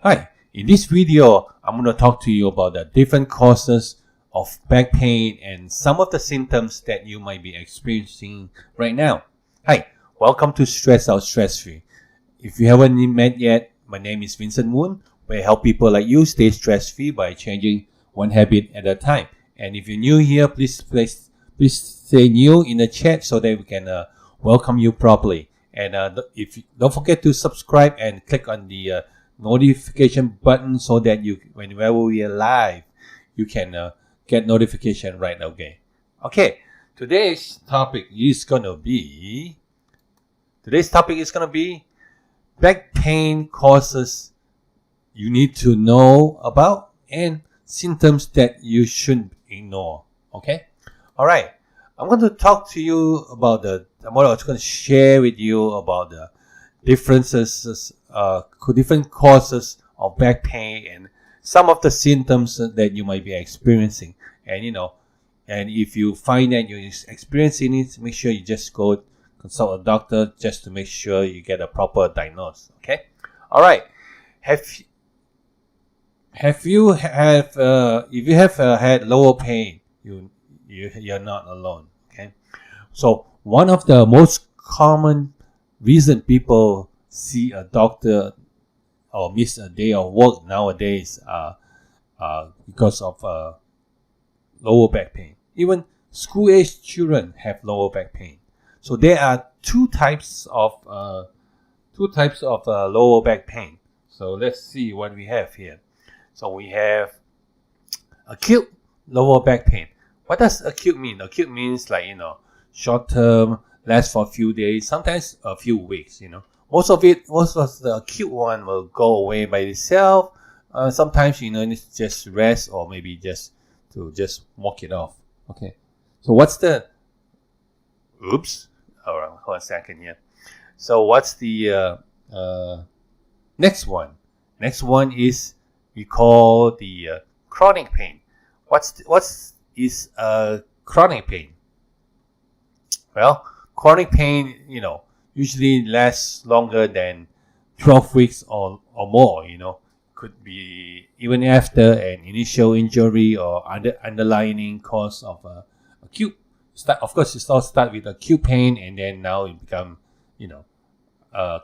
Hi, in this video, I'm going to talk to you about the different causes of back pain and some of the symptoms that you might be experiencing right now. Hi, welcome to Stress Out Stress Free. If you haven't met yet, my name is Vincent Moon, where I help people like you stay stress free by changing one habit at a time. And if you're new here, please say new in the chat so that we can welcome you properly. And don't forget to subscribe and click on the notification button so that whenever we are live, you can get notification right away. Okay, today's topic is gonna be back pain causes you need to know about and symptoms that you shouldn't ignore. Okay, all right. I'm going to talk to you about I'm going to share with you about the differences, different causes of back pain and some of the symptoms that you might be experiencing. And and if you find that you're experiencing it, make sure you just go consult a doctor just to make sure you get a proper diagnose. Okay, all right. If you have had lower pain, you're not alone. Okay, so one of the most common reason people see a doctor or miss a day of work nowadays because of lower back pain. Even school-age children have lower back pain. So there are two types of lower back pain. So let's see what we have here. So we have acute lower back pain. What does acute mean? Acute means short term, lasts for a few days, sometimes a few weeks. Most of the acute one will go away by itself. Sometimes it's just rest or maybe just walk it off. Okay. So what's the? Oops. All right. Hold on a second here. So what's the next one? Next one is we call the chronic pain. What is chronic pain? Well, chronic pain, usually lasts longer than 12 weeks or more. Could be even after an initial injury or underlying cause of acute. Of course, it all start with acute pain and then now it become,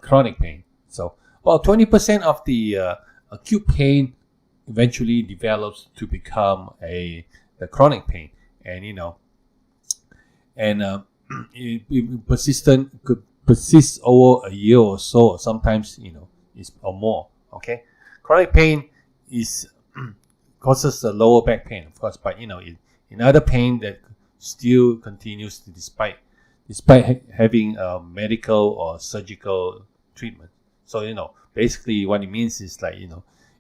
chronic pain. So about 20% of the acute pain eventually develops to become the chronic pain, and it could persist over a year or so, or sometimes is or more. Okay, chronic pain causes the lower back pain, of course, but in other pain that still continues despite having medical or surgical treatment. So basically what it means is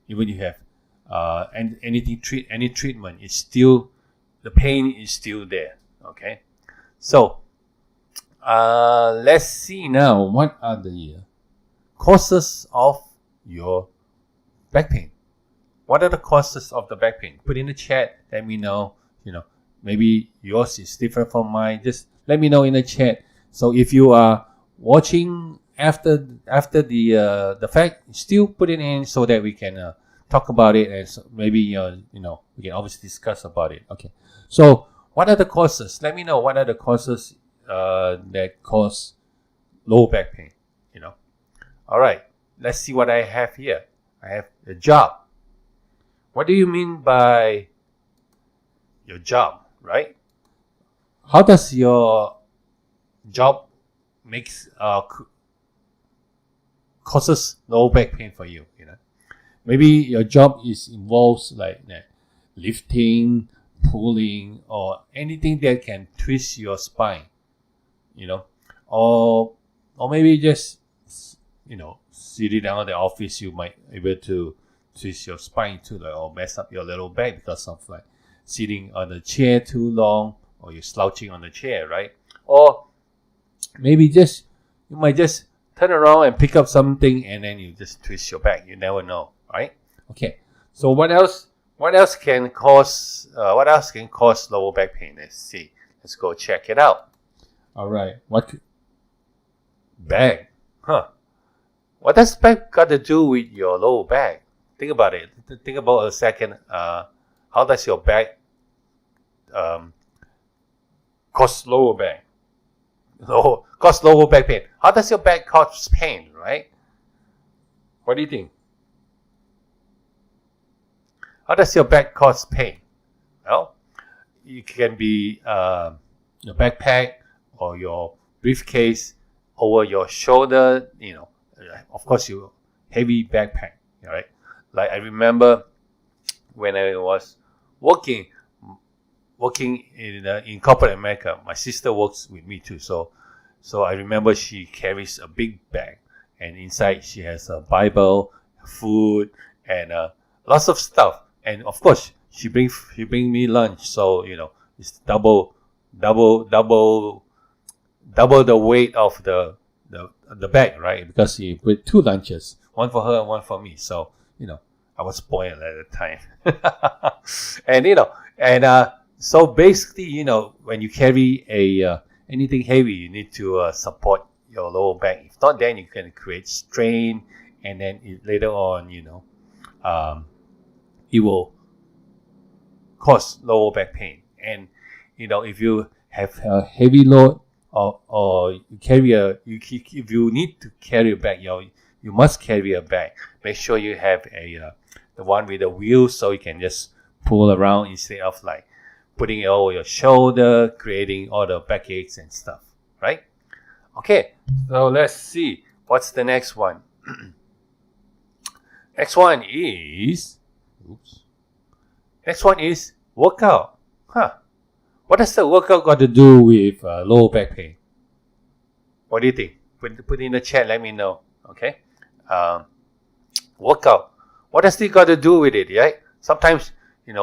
even you have any treatment, it's still the pain is still there. Okay, so let's see now what are the causes of your back pain. What are the causes of the back pain? Put in the chat. Let me know. Maybe yours is different from mine. Just let me know in the chat. So if you are watching after the fact, still put it in so that we can talk about it, and so maybe we can obviously discuss about it. Okay. So what are the causes? Let me know what are the causes that cause low back pain. All right. Let's see what I have here. I have a job. What do you mean by your job, right? How does your job causes low back pain for you? Maybe your job involves lifting, pulling, or anything that can twist your spine. Or maybe just sitting down at the office, you might be able to twist your spine too, or mess up your little back because of sitting on the chair too long, or you're slouching on the chair, right? Or maybe you might just turn around and pick up something and then you just twist your back. You never know, right? Okay. So what else can cause lower back pain? Let's see. Let's go check it out. All right. Back? Huh? What does back got to do with your lower back? think about it. Think about a second. How does your back cause lower back? Cause lower back pain. How does your back cause pain, right? What do you think? How does your back cause pain? Well, it can be your backpack or your briefcase over your shoulder, of course, your heavy backpack, right? Like I remember when I was working in corporate America, my sister works with me too. So I remember she carries a big bag, and inside she has a Bible, food, and lots of stuff. And of course, she bring me lunch. So it's double the weight of the bag, right? Because she put 2 lunches, one for her and one for me. So I was spoiled at the time. And so basically, when you carry anything heavy, you need to support your lower back. If not, then you can create strain, and then later on, it will cause lower back pain. And if you have a heavy load, or you carry if you need to carry a bag, you must carry a bag. Make sure you have the one with the wheels, so you can just pull around instead of like putting it over your shoulder, creating all the backaches and stuff, right? Okay, so let's see what's the next one. Next one is workout. What does the workout got to do with lower back pain? What do you think? Put in the chat. Let me know. Okay. Workout. What does it got to do with it? Right? Sometimes you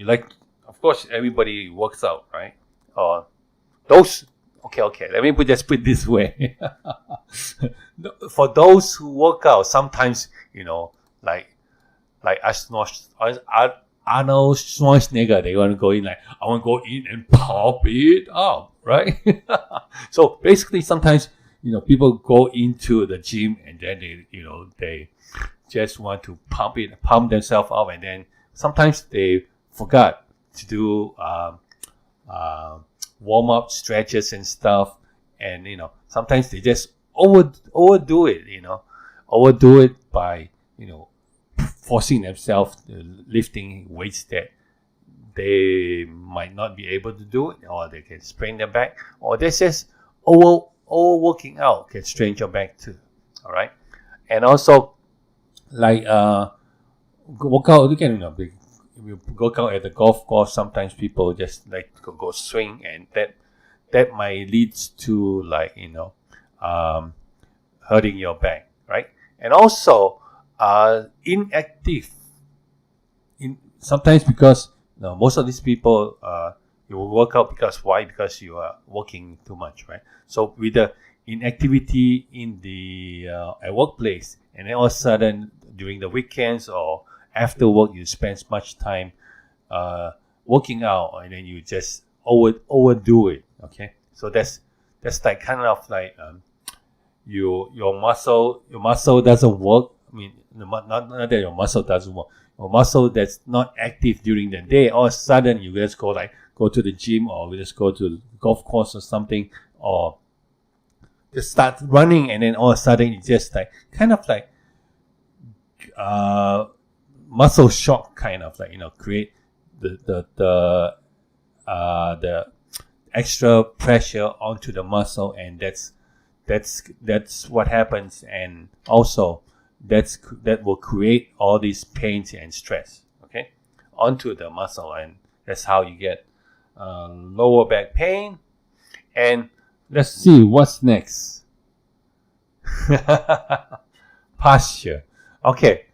like. Of course, everybody works out, right? Those. Okay. Let me put it this way. For those who work out, sometimes like Arnold Schwarzenegger, they want to go in like, I want to go in and pump it up, right? So basically, sometimes people go into the gym and then they just want to pump themselves up, and then sometimes they forgot to do warm up stretches and stuff, and sometimes they just overdo it by forcing themselves lifting weights that they might not be able to do it, or they can sprain their back, or they just over working out can strain your back too. All right, and also like workout, you can if you work out at the golf course, sometimes people just like to go swing, and that might lead to like hurting your back, right? And also inactive. Sometimes because most of these people you will work out because why? Because you are working too much, right? So with the inactivity in the at workplace, and then all of a sudden during the weekends or after work you spend much time working out, and then you just overdo it. Okay, so that's like kind of like your muscle doesn't work. I mean, not that your muscle doesn't work. Your muscle that's not active during the day, all of a sudden you just go to the gym, or we just go to the golf course or something, or just start running, and then all of a sudden you just like kind of like muscle shock, kind of like create the extra pressure onto the muscle, and that's what happens, and also that will create all these pains and stress, okay, onto the muscle, and that's how you get lower back pain. And let's see what's next. Posture. Okay,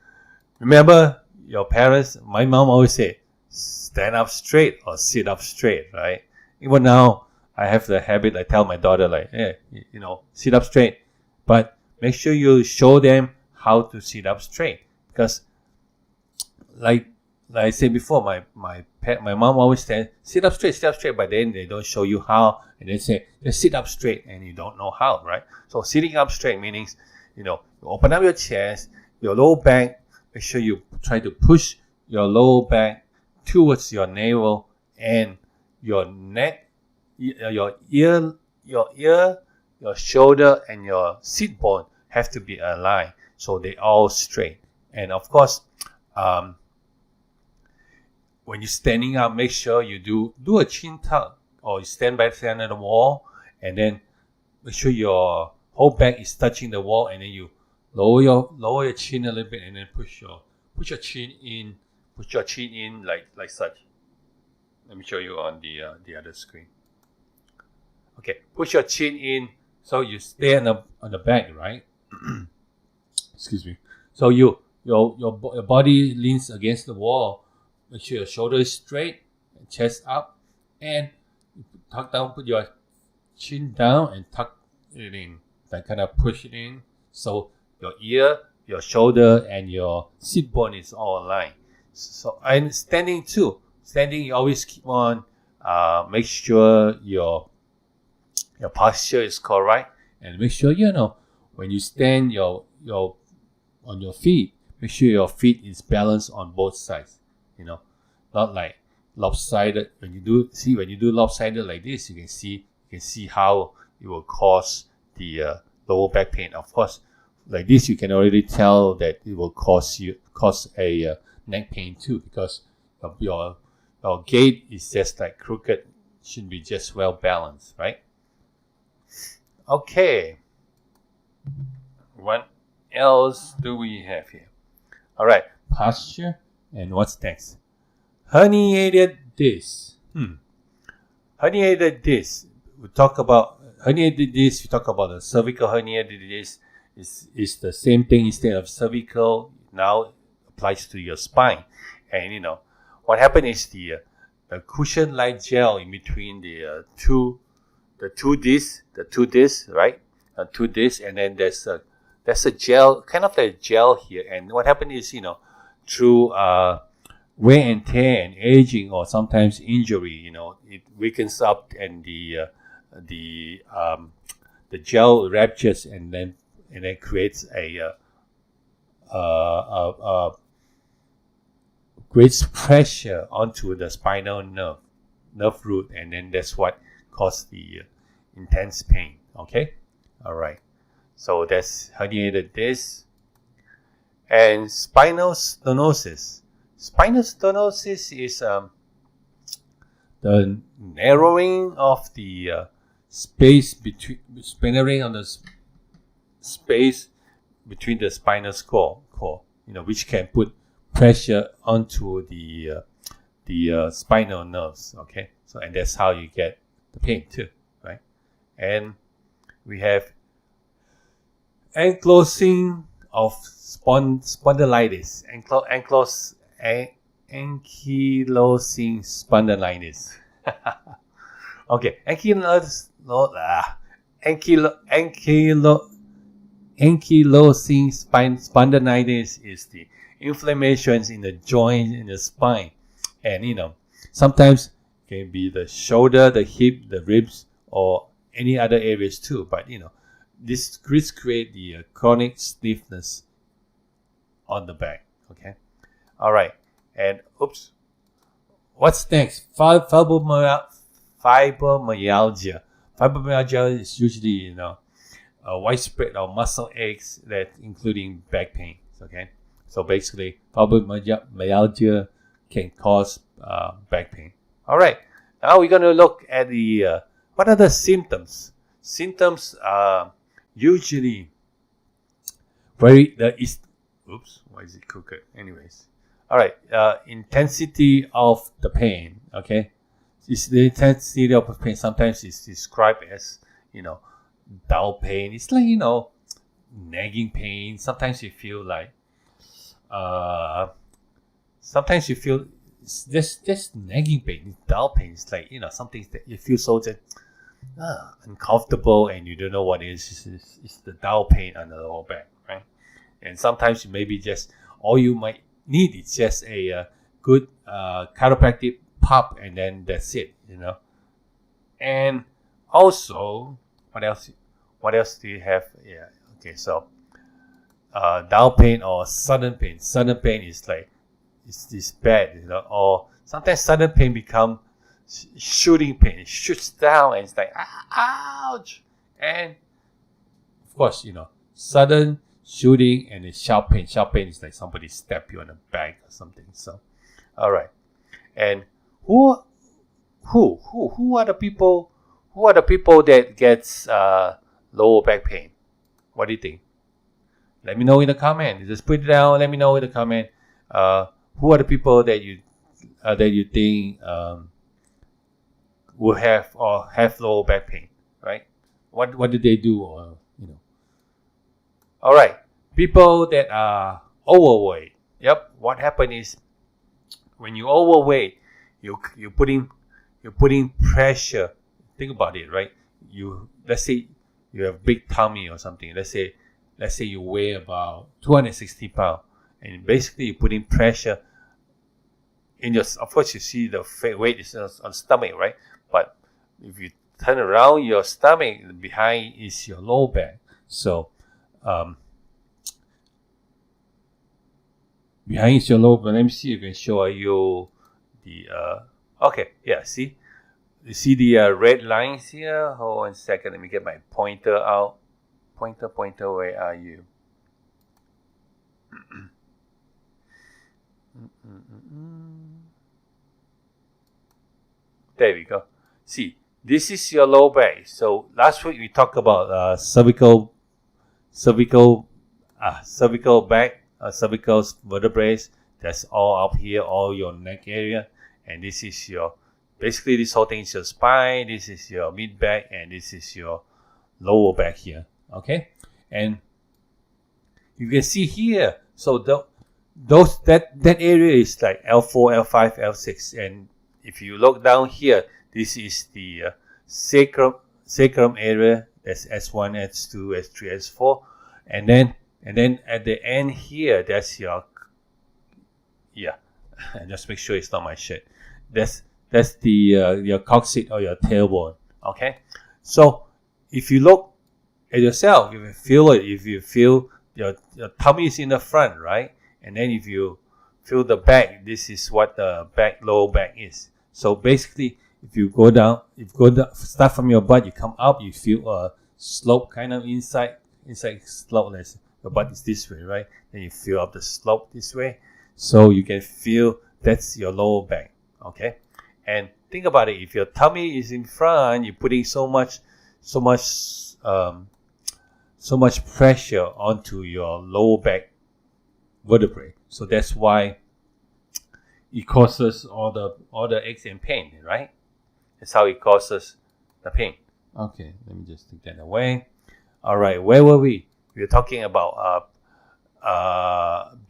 remember your parents? My mom always said, stand up straight or sit up straight, right? Even now, I have the habit. I tell my daughter like, hey, sit up straight, but make sure you show them how to sit up straight, because like I said before, my mom always said sit up straight, but then they don't show you how, and they say just sit up straight, and you don't know how, right? So sitting up straight means you open up your chest, your lower back make sure you try to push your lower back towards your navel, and your neck, your ear, your shoulder, and your sit bone have to be aligned, so they all straight. And of course, when you're standing up, make sure you do a chin tuck, or you stand by the center of the wall, and then make sure your whole back is touching the wall, and then you lower your chin a little bit, and then push your chin in like such. Let me show you on the other screen. Okay, push your chin in, so you stay on the back, right? Excuse me. So your body leans against the wall. Make sure your shoulder is straight, chest up, and tuck down. Put your chin down and tuck it in. Like kind of push it in. So your ear, your shoulder, and your sit bone is all aligned. So and standing too. Standing, you always keep on. Make sure your posture is correct, and make sure when you stand on your feet, make sure your feet is balanced on both sides. Not like lopsided. When you do lopsided like this, you can see how it will cause the lower back pain. Of course, like this, you can already tell that it will cause a neck pain too, because your gait is just like crooked. Should be just well balanced, right? Okay. What else do we have here? All right, posture, and what's next? Herniated disc. Herniated disc. We talk about herniated disc. We talk about the cervical herniated disc. Is the same thing. Instead of cervical, now applies to your spine. And what happened is the cushion-like gel in between the two discs, right? Two discs, and then there's a gel, kind of like a gel here. And what happened is, through wear and tear and aging, or sometimes injury, it weakens up, and the gel ruptures, and then creates great pressure onto the spinal nerve root, and then that's what causes the intense pain. Okay, all right. So that's herniated disc. And spinal stenosis. Spinal stenosis is the narrowing of the space between the spinal core, which can put pressure onto the spinal nerves. Okay, so and that's how you get the pain too, right? And we have ankylosing of spondylitis, ankylosing spondylitis. Okay, ankylosing spondylitis is the inflammations in the joint in the spine, and sometimes it can be the shoulder, the hip, the ribs, or any other areas too. But this create the chronic stiffness on the back. Okay, all right. And what's next? Fibromyalgia. Fibromyalgia is usually a widespread of muscle aches, that including back pain. Okay, so basically fibromyalgia can cause back pain. All right, now we're going to look at the what are the symptoms. Symptoms are usually why is it crooked? Anyways, all right. Intensity of the pain. Okay, it's the intensity of the pain. Sometimes it's described as dull pain. It's like nagging pain. Sometimes you feel like sometimes you feel it's just nagging pain. It's dull pain. It's like something that you feel so just uncomfortable, and you don't know what it is. It's the dull pain on the lower back, right? And sometimes you maybe just all you might need is just a good chiropractic pop, and then that's it. And also, what else do you have? Yeah. Okay. So dull pain or sudden pain. Sudden pain is like it's bad, you know. Or sometimes sudden pain become shooting pain. It shoots down and it's like ouch. And of course, you know, sudden shooting and it's sharp pain. Sharp pain is like somebody step you on the back or something. So, all right. And who are the people? Who are the people that gets lower back pain? What do you think? Let me know in the comment. Just put it down. Let me know in the comment. Who are the people that you think will have lower back pain? Right? What do they do? Or you know. All right. People that are overweight. Yep. What happened is when you overweight, you're putting pressure. Think about it, right? Let's say you have big tummy or something. Let's say you weigh about 260 pounds, and basically you're putting pressure in your. Of course, you see the weight is on stomach, right? But if you turn around your stomach, behind is your lower back. So behind is your lower back. Let me see if I can show you the. Okay, yeah. See. You see the red lines here? Hold on a second. Let me get my pointer out. Pointer, where are you? There we go. See, this is your low back. So last week we talked about cervical back, cervical vertebrae. That's all up here, all your neck area, and this is your. Basically, this whole thing is your spine, this is your mid back, and this is your lower back here. Okay? And you can see here, so that area is like L4, L5, L6. And if you look down here, this is the sacrum area. That's S1, S2, S3, S4. And then at the end here, that's your, just make sure it's not my shirt. That's the your coccyx or your tailbone. Okay, so if you look at yourself, if you feel your tummy is in the front, right? And then if you feel the back, this is what the lower back is. So basically, if you go down, start from your butt, you come up, you feel a slope kind of inside slope. Your butt is this way, right? Then you feel up the slope this way, so you can feel that's your lower back. Okay. And think about it. If your tummy is in front, you're putting so much pressure onto your lower back vertebrae. So that's why it causes all the aches and pain, right? That's how it causes the pain. Okay, let me just take that away. All right, where were we? We were talking about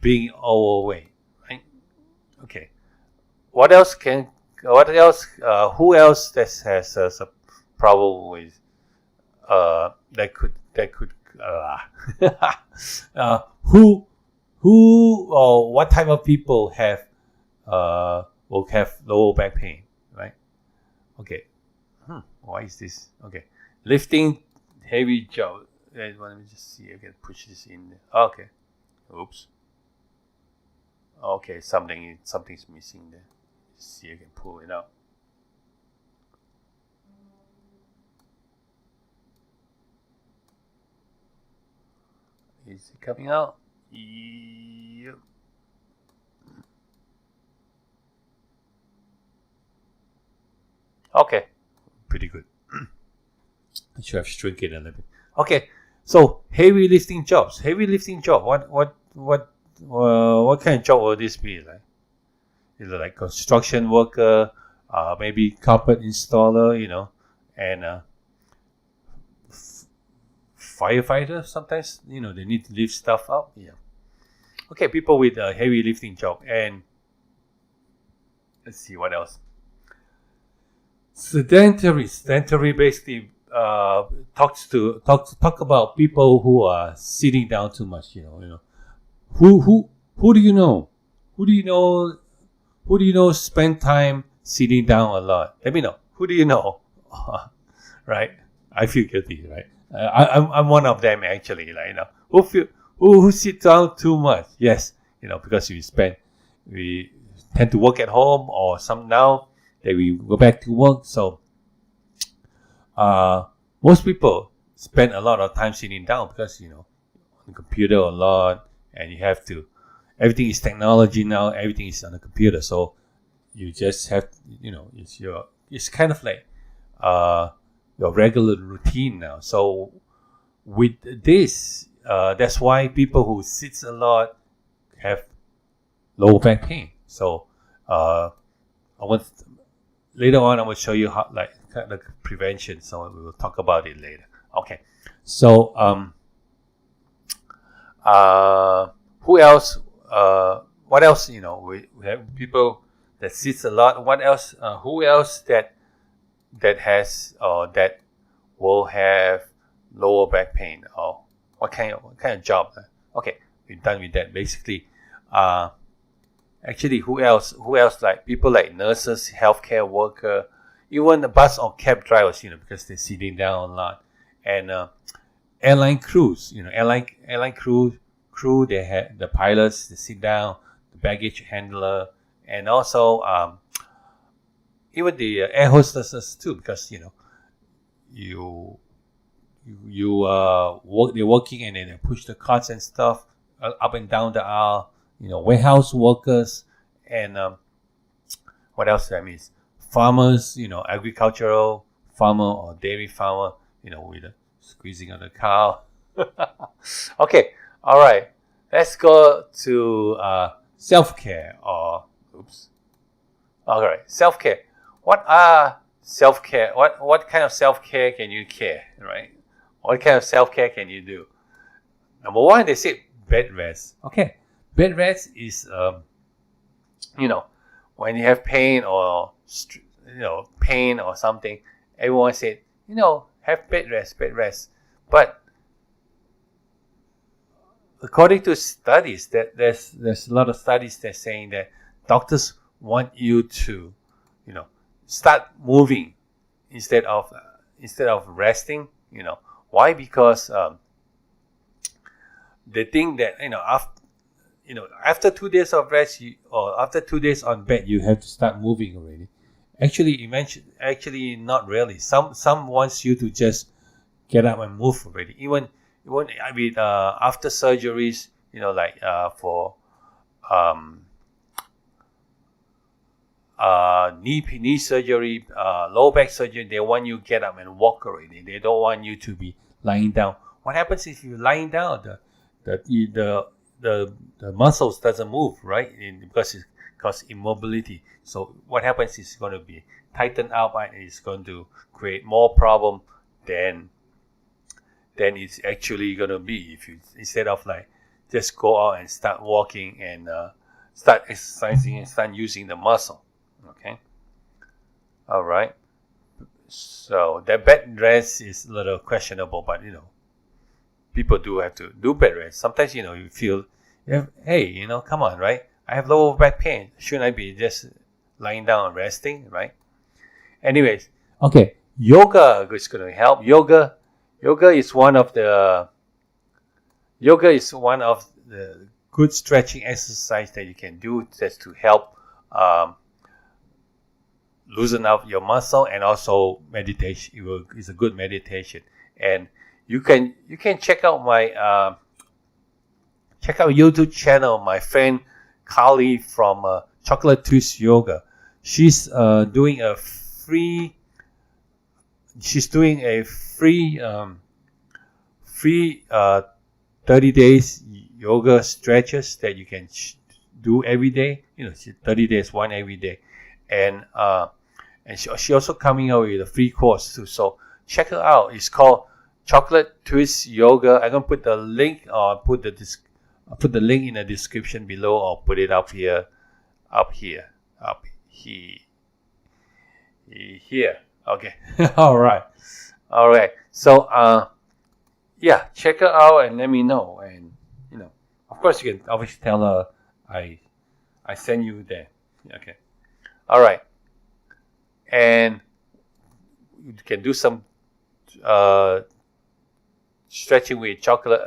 being overweight, right? Okay. Who else that has a problem with who or what type of people will have lower back pain, right? Okay. Why is this? Okay. Lifting heavy job. Let me just see. I can push this in there. Okay. Oops. Okay, something's missing there. See if I can pull it out. Is it coming out? Yep. Okay, pretty good. I should have shrunk it a little bit. Okay, so heavy lifting jobs. What kind of job will this be like? Is it like construction worker, maybe carpet installer, you know, and firefighter sometimes, you know, they need to lift stuff up. Yeah. Okay, people with a heavy lifting job. And let's see what else. Sedentary basically talk about people who are sitting down too much. You know, who do you know? Who do you know spend time sitting down a lot? Let me know. Who do you know? Right? I feel guilty, right? I'm one of them actually. Like, you know, Who sit down too much? Yes, because we tend to work at home, or some now that we go back to work. So most people spend a lot of time sitting down because on the computer a lot, and you have to. Everything is technology now. Everything is on the computer, so you just have it's kind of like your regular routine now. So with this, that's why people who sits a lot have lower back pain. So later on I will show you how kind of prevention. So we will talk about it later. Okay. So who else? What else? We have people that sits a lot. What else? Who else that has that will have lower back pain? Or what kind of job? Okay, we're done with that. Basically, actually, who else? Like people like nurses, healthcare worker, even the bus or cab drivers. Because they're sitting down a lot, and airline crews. Airline crew. They have the pilots. They sit down. The baggage handler, and also even the air hostesses too, because they're working, and then they push the carts and stuff up and down the aisle. Warehouse workers, and what else that means? Farmers, agricultural farmer or dairy farmer, with the squeezing of the cow. Okay, all right. Let's go to self-care or all right, self-care. What are self-care? What kind of self-care can you care, right? What kind of self-care can you do? Number one, they say bed rest. Okay, bed rest is when you have pain or pain or something, everyone said have bed rest. But according to studies, that there's a lot of studies that saying that doctors want you to start moving instead of resting. Why? Because they think that after 2 days of rest, or after 2 days on bed, you have to start moving already. Actually, not really. Some wants you to just get up and move already. Even with after surgeries, for knee surgery, low back surgery, they want you to get up and walk already. They don't want you to be lying down. What happens if you're lying down? The muscles doesn't move, right? Because it causes immobility. So what happens is it's going to be tightened up, and it's going to create more problem than it's actually going to be if you, instead of just go out and start walking and start exercising and start using the muscle. Okay. All right. So that bed rest is a little questionable, but people do have to do bed rest. Sometimes you feel, hey, come on, right? I have lower back pain. Shouldn't I be just lying down and resting, right? Anyways, okay. Yoga is going to help. Yoga is one of the good stretching exercise that you can do just to help loosen up your muscle, and also meditation. It's a good meditation, and you can check out my YouTube channel. My friend Carly from Chocolate Twist Yoga. She's doing a free 30 days yoga stretches that you can do every day. 30 days, one every day, and she also coming out with a free course too. So check her out. It's called Chocolate Twist Yoga. I'm gonna put the link, or put the link in the description below, or put it up here. Okay. All right. So yeah, check her out and let me know. And of course, you can always tell her I send you there. Okay. All right. And you can do some stretching with chocolate.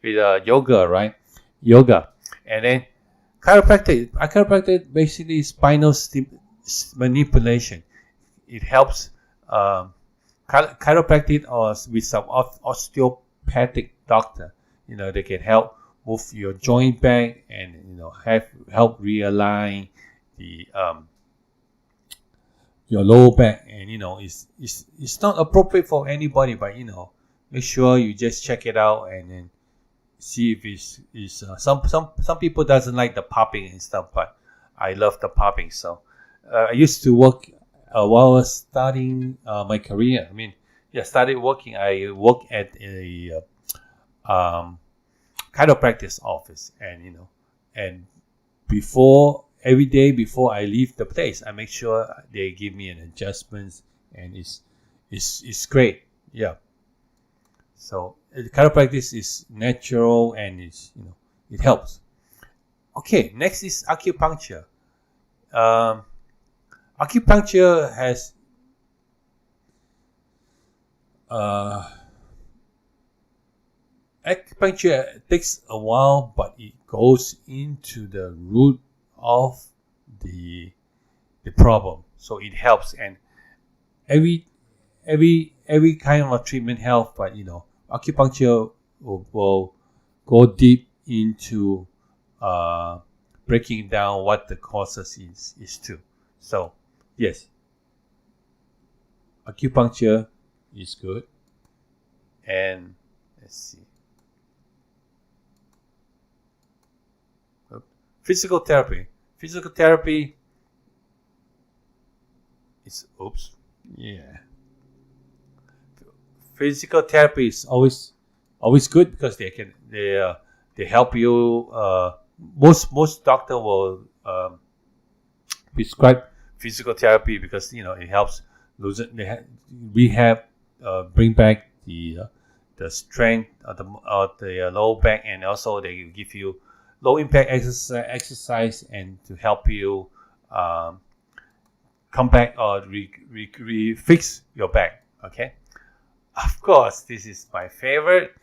yoga, right? Yoga. And then chiropractic basically spinal manipulation. It helps chiropractic or with some osteopathic doctor. They can help move your joint back and help realign the your lower back. And it's not appropriate for anybody, but make sure you just check it out and then see if it's some people doesn't like the popping and stuff, but I love the popping. So I used to work while I was starting my career. Started working. I worked at a chiropractor's office, and every day before I leave the place, I make sure they give me an adjustments, and it's great. Yeah. So chiropractic is natural and it helps. Okay, next is acupuncture. Acupuncture has acupuncture takes a while, but it goes into the root of the problem. So it helps, and every kind of treatment helps, but acupuncture will go deep into breaking down what the causes is too. So yes, acupuncture is good. And let's see. Physical therapy. Physical therapy is Physical therapy is always good because they help you. Most doctor will prescribe physical therapy because it helps rehab, bring back the strength of the lower back, and also they give you low impact exercise and to help you come back or fix your back. Okay. Of course, this is my favorite.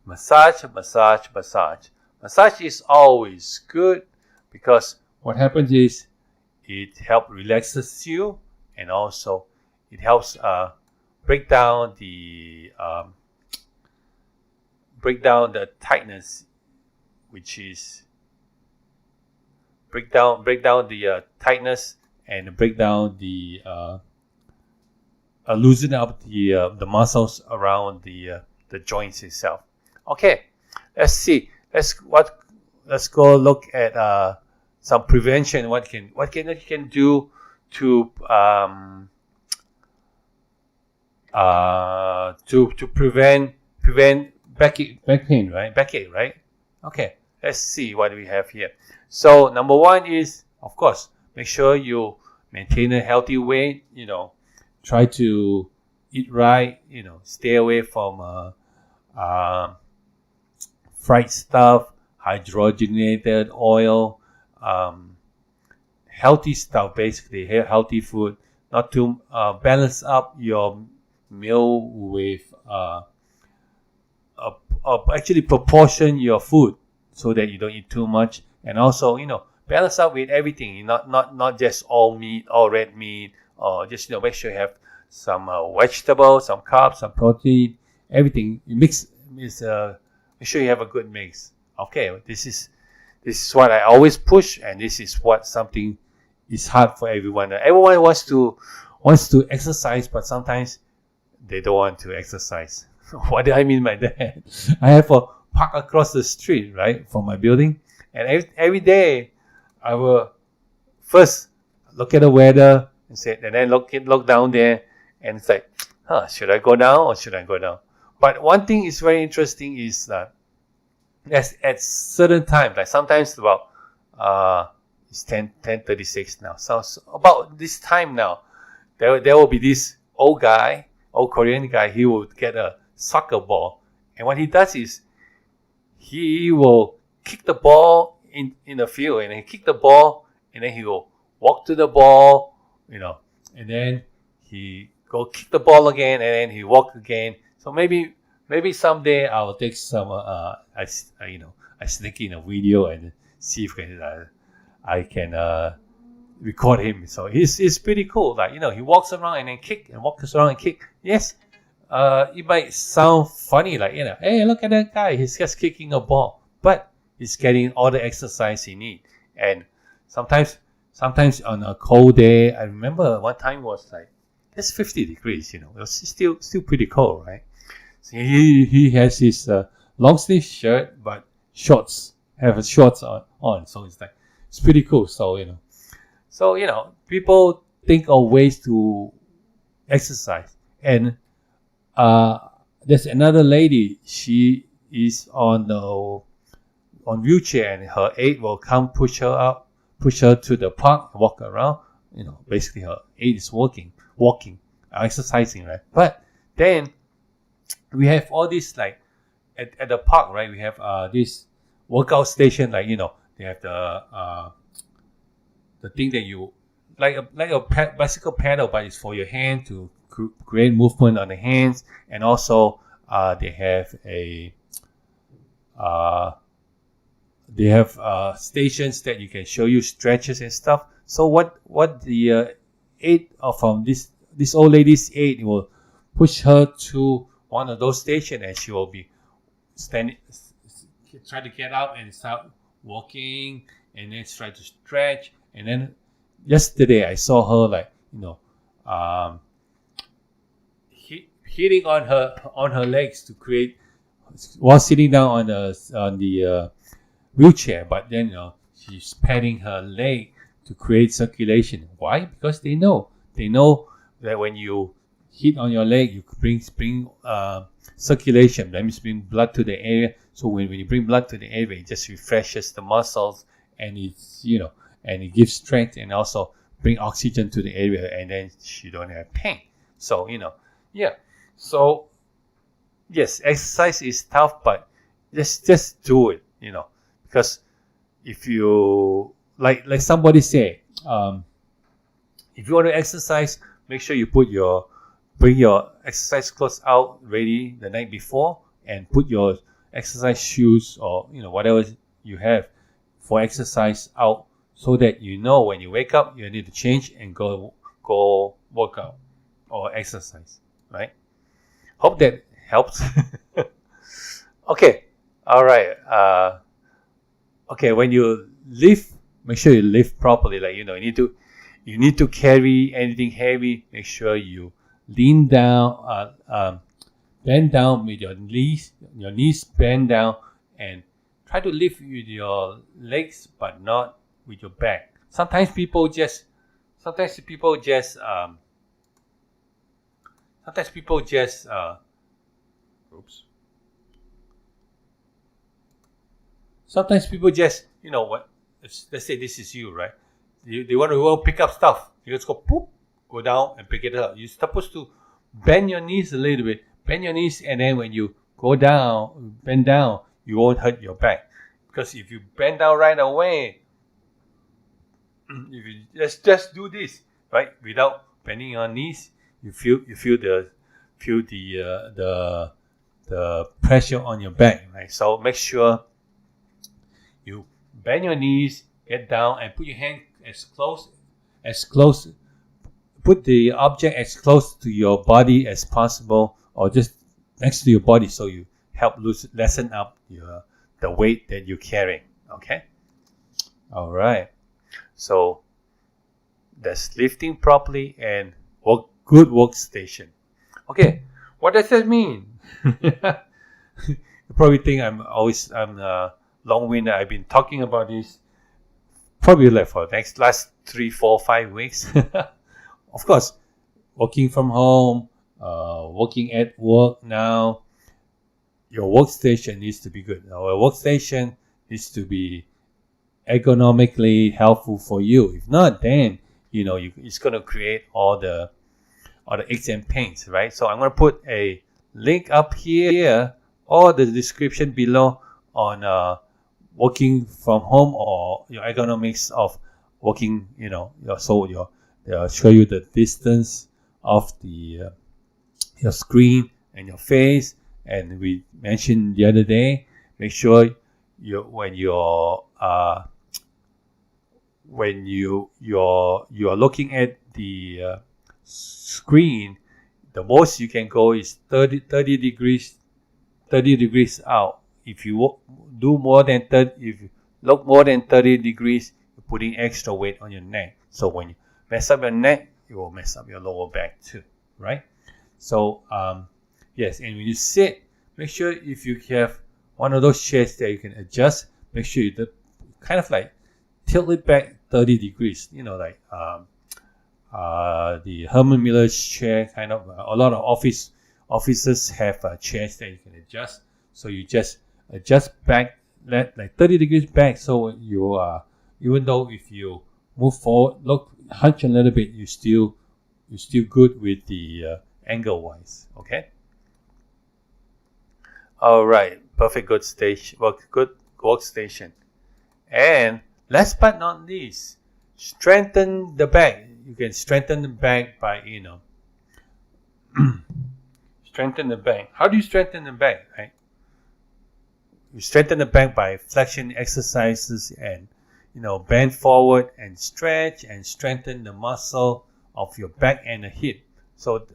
Massage. Massage is always good because what happens is it helps relaxes you, and also it helps break down the tightness, which is break down the tightness and break down the loosen up the muscles around the joints itself. Okay, let's see. Let's go look at some prevention. What can you do to prevent back pain, right? Backache, right? Okay, let's see what we have here. So number one is, of course, make sure you maintain a healthy weight. Try to eat right. Stay away from fried stuff, hydrogenated oil, healthy stuff, basically healthy food. Not to balance up your meal with actually proportion your food so that you don't eat too much, and also balance up with everything. Not just all meat, all red meat, or just make sure you have some vegetables, some carbs, some protein, everything. You mix is make sure you have a good mix. Okay, this is what I always push, and this is what something is hard for everyone. Everyone wants to exercise, but sometimes they don't want to exercise. What do I mean by that? I have a park across the street, right, from my building, and every day I will first look at the weather and then look down there, and it's like, should I go down or should I go down? But one thing is very interesting is that at certain times, like sometimes about it's 10:36 now. So about this time now, there will be this old Korean guy. He will get a soccer ball, and what he does is he will kick the ball in the field, and he kick the ball, and then he will walk to the ball, and then he go kick the ball again, and then he walk again. So maybe maybe someday I'll take some. I sneak in a video and see if I can record him. So it's pretty cool. Like he walks around and then kick and walks around and kick. Yes, it might sound funny, like hey, look at that guy. He's just kicking a ball, but he's getting all the exercise he needs. And sometimes on a cold day, I remember one time was like it's 50 degrees. It was still pretty cold, right? So he has his long sleeve shirt, but shorts on. So it's pretty cool. So people think of ways to exercise. And there's another lady. She is on wheelchair, and her aide will come push her to the park, walk around. Basically her aide is walking, exercising, right? But then we have all this, like at the park, right? We have this workout station, like they have the thing that you like a bicycle pedal, but it's for your hand to create movement on the hands. And also they have stations that you can show you stretches and stuff. So what the aide from this old lady's aide will push her to one of those stations, and she will be standing, try to get up and start walking, and then try to stretch. And then yesterday I saw her hitting on her legs to create, while sitting down on the wheelchair. But then she's patting her leg to create circulation. Why? Because they know that when you hit on your leg, you bring circulation. That means bring blood to the area. So when you bring blood to the area, it just refreshes the muscles, and and it gives strength, and also bring oxygen to the area, and then you don't have pain. So yeah. So yes, exercise is tough, but just do it. Because if you like somebody say, if you want to exercise, make sure you bring your exercise clothes out ready the night before, and put your exercise shoes or whatever you have for exercise out, so that when you wake up, you need to change and go work out or exercise, right? Hope that helps. Okay, all right. Okay, when you lift, make sure you lift properly. Like you need to carry anything heavy. Make sure you lean down, bend down with your knees bend down, and try to lift with your legs, but not with your back. Sometimes people just let's say this is you, right? They want to go pick up stuff. You just go poop, go down and pick it up. You're supposed to bend your knees a little bit. Bend your knees, and then when you bend down, you won't hurt your back. Because if you bend down right away, if you just do this, right, without bending your knees, you feel the pressure on your back, right? So make sure you bend your knees, get down, and put your hand put the object as close to your body as possible, or just next to your body, so you help lessen up the weight that you're carrying. Okay, all right. So that's lifting properly and good workstation. Okay, what does that mean? You probably think I'm long-winded. I've been talking about this probably like for the last 3, 4, 5 weeks. Of course, working from home, working at work now, your workstation needs to be good. Our workstation needs to be ergonomically helpful for you. If not, then it's going to create all the aches and pains, right? So I'm going to put a link up here or the description below on working from home, or your ergonomics of working. Show you the distance of your screen and your face, And we mentioned the other day, make sure when you're looking at the screen, the most you can go is 30 degrees out. If you do more than 30, if you look more than 30 degrees, you're putting extra weight on your neck. So when you mess up your neck, it will mess up your lower back too, right? So yes, and when you sit, make sure if you have one of those chairs that you can adjust, make sure you kind of like tilt it back 30 degrees, like the Herman Miller's chair, kind of. A lot of offices have chairs that you can adjust. So you just adjust back, like 30 degrees back. So you even though if you move forward, hunch a little bit, you're still good with the angle wise. Okay. All right. Perfect. Good workstation. And last but not least, strengthen the back. You can strengthen the back by, strengthen the back. How do you strengthen the back, right? You strengthen the back by flexion exercises and, bend forward and stretch and strengthen the muscle of your back and the hip. So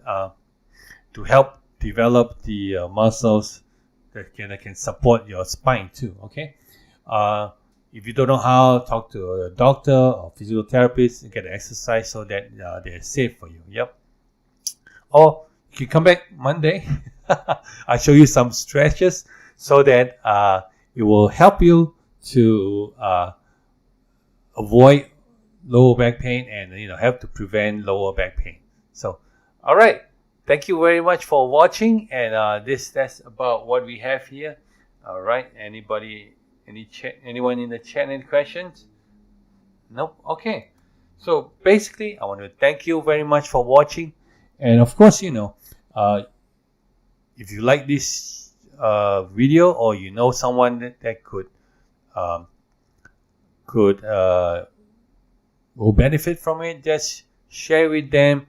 to help develop the muscles that can support your spine too, okay? If you don't know how, talk to a doctor or physiotherapist and get exercise so that they're safe for you. Yep. Or you can come back Monday. I'll show you some stretches so that it will help you to avoid lower back pain and help to prevent lower back pain. So, all right. Thank you very much for watching. And that's about what we have here. All right. Anyone in the chat, any questions? Nope. Okay. So basically, I want to thank you very much for watching. And of course, if you like this video or someone that will benefit from it, just share with them,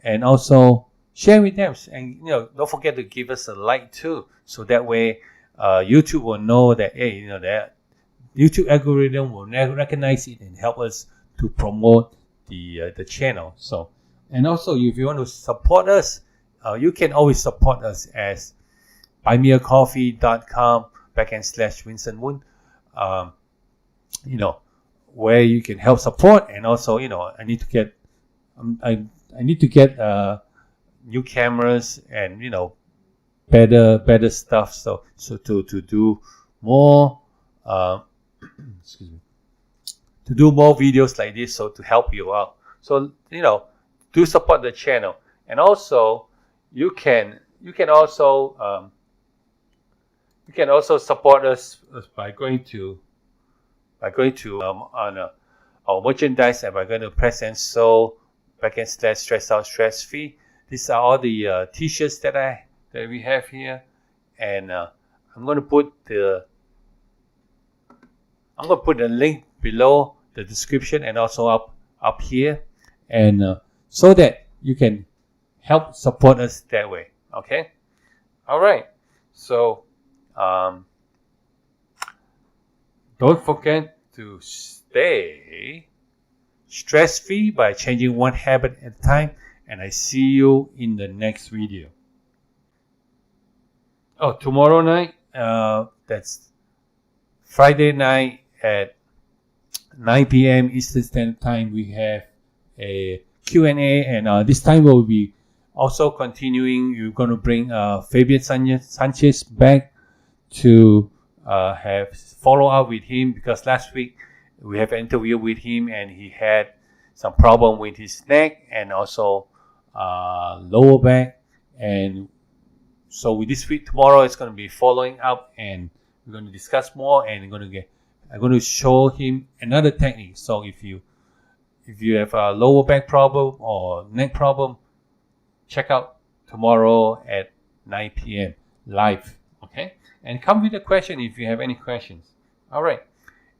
and also share with them. And don't forget to give us a like too, so that way YouTube will know that that YouTube algorithm will recognize it and help us to promote the channel. So, and also if you want to support us, you can always support us as buymeacoffee.com/Vincent Woon. Where you can help support, and also I need to get new cameras and better stuff. So to do more excuse me, to do more videos like this, so to help you out. So do support the channel, and also you can also support us by going to on our merchandise, and by going to press and sew /stress out stress free. These are all the t-shirts that we have here, and I'm going to put the link below the description and also up here, and so that you can help support us that way. Okay. All right. So don't forget to stay stress-free by changing one habit at a time, and I see you in the next video. Oh, tomorrow night, that's Friday night at 9 p.m. Eastern Standard Time, we have a Q&A, and this time we'll be also continuing. You're going to bring Fabian Sanchez back to have follow up with him, because last week we have an interview with him and he had some problem with his neck and also lower back. And so with this week, tomorrow, it's going to be following up, and we're going to discuss more, and I'm going to show him another technique. So if you have a lower back problem or neck problem, check out tomorrow at 9 p.m. live. Okay? And come with a question if you have any questions. All right.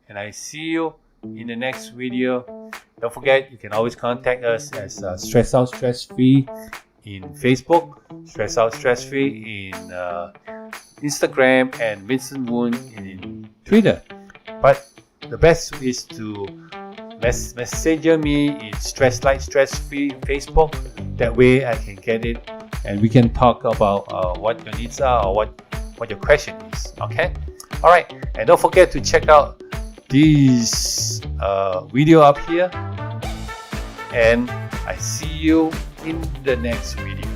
And I see you in the next video. Don't forget, you can always contact us as Stress Out Stress Free in Facebook, Stress Out Stress Free in Instagram, and Vincent Woon in Twitter. But the best is to message me in Stress Light Stress Free Facebook. That way I can get it and we can talk about what your needs are or what your question is. Okay? Alright, and don't forget to check out this video up here, and I see you in the next video.